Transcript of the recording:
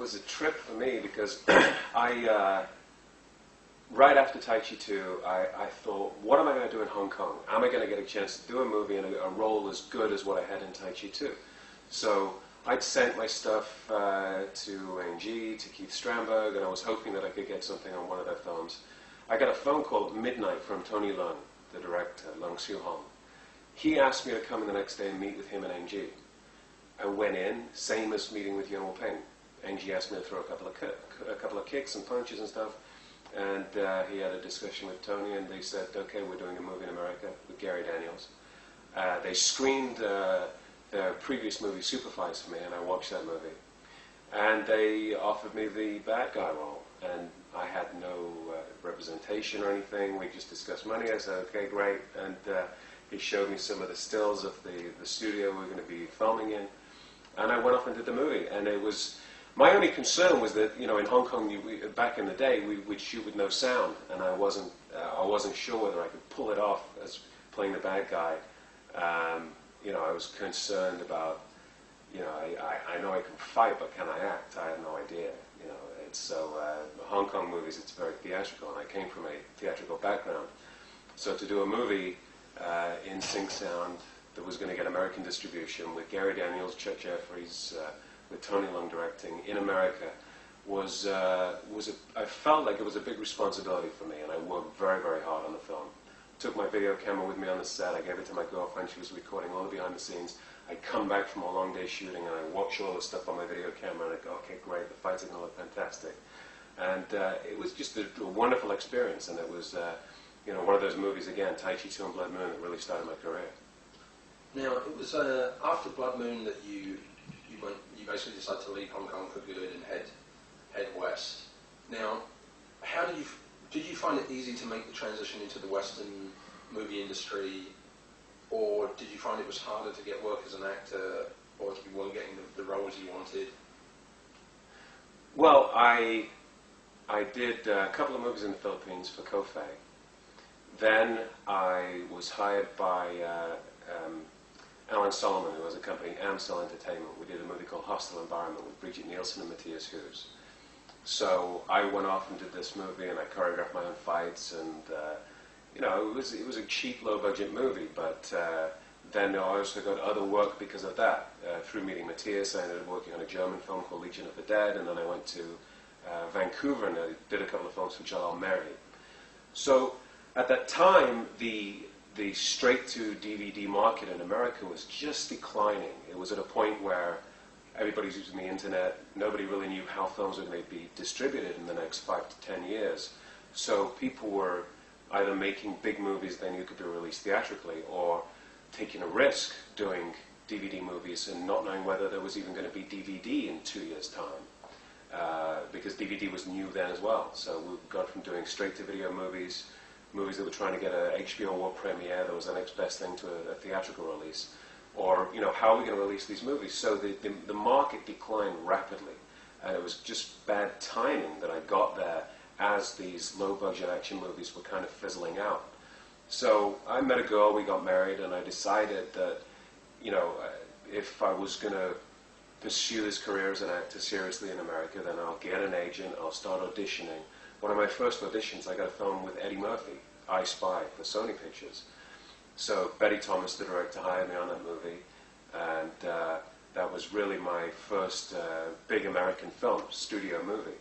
was a trip for me because right after Tai Chi 2, I thought, what am I going to do in Hong Kong? Am I going to get a chance to do a movie and a role as good as what I had in Tai Chi 2? So I'd sent my stuff to NG, to Keith Strandberg, and I was hoping that I could get something on one of their films. I got a phone call at midnight from Tony Leung, the director, Leung Siu-hong. He asked me to come in the next day and meet with him at NG. I went in, same as meeting with Yuen Woo-ping. NG asked me to throw a couple of kicks and punches and stuff, and he had a discussion with Tony, and they said, okay, we're doing a movie in America with Gary Daniels. They screened their previous movie, Superflies, for me, and I watched that movie. And they offered me the bad guy role, and I had no representation or anything. We just discussed money. I said, okay, great. And he showed me some of the stills of the studio we were going to be filming in. And I went off and did the movie. And it was, my only concern was that, you know, in Hong Kong, back in the day, we'd shoot with no sound. And I wasn't sure whether I could pull it off as playing the bad guy. You know, I was concerned about, you know, I know I can fight, but can I act? I had no idea. You know, it's so Hong Kong movies, it's very theatrical, and I came from a theatrical background. So to do a movie in sync sound that was going to get American distribution with Gary Daniels, Chuck Jeffries, with Tony Leung directing in America I felt like it was a big responsibility for me, and I worked very, very hard on the film. Took my video camera with me on the set. I gave it to my girlfriend. She was recording all the behind the scenes. I'd come back from a long day shooting, and I watch all the stuff on my video camera, and I go, okay, great, the fights are going to look fantastic. And it was just a wonderful experience, and it was, you know, one of those movies, again, Tai Chi 2 and Bloodmoon, that really started my career. Now, it was after Bloodmoon that you basically decided to leave Hong Kong for good and head west. Now, how did you find it easy to make the transition into the Western movie industry, or did you find it was harder to get work as an actor, or you weren't getting the roles you wanted? Well, I did a couple of movies in the Philippines for Kofei. Then I was hired by Alan Solomon, who has a company, Amstel Entertainment. We did a movie called Hostile Environment with Bridget Nielsen and Matthias Hughes. So I went off and did this movie, and I choreographed my own fights, and you know, it was a cheap, low-budget movie. But then I also got other work because of that. Through meeting Matthias, I ended up working on a German film called Legion of the Dead, and then I went to Vancouver and I did a couple of films for Jalal Mehri. So at that time, the straight-to-DVD market in America was just declining. It was at a point where everybody's using the internet. Nobody really knew how films were going to be distributed in the next 5 to 10 years. So people were either making big movies they knew could be released theatrically, or taking a risk doing DVD movies and not knowing whether there was even going to be DVD in 2 years' time. Because DVD was new then as well. So we got from doing straight-to-video movies that were trying to get a HBO World premiere that was the next best thing to a theatrical release. Or, you know, how are we going to release these movies? So the market declined rapidly, and it was just bad timing that I got there as these low-budget action movies were kind of fizzling out. So I met a girl, we got married, and I decided that, you know, if I was going to pursue this career as an actor seriously in America, then I'll get an agent, I'll start auditioning. One of my first auditions, I got a film with Eddie Murphy, I Spy, for Sony Pictures. So Betty Thomas, the director, hired me on that movie, and that was really my first big American film, studio movie.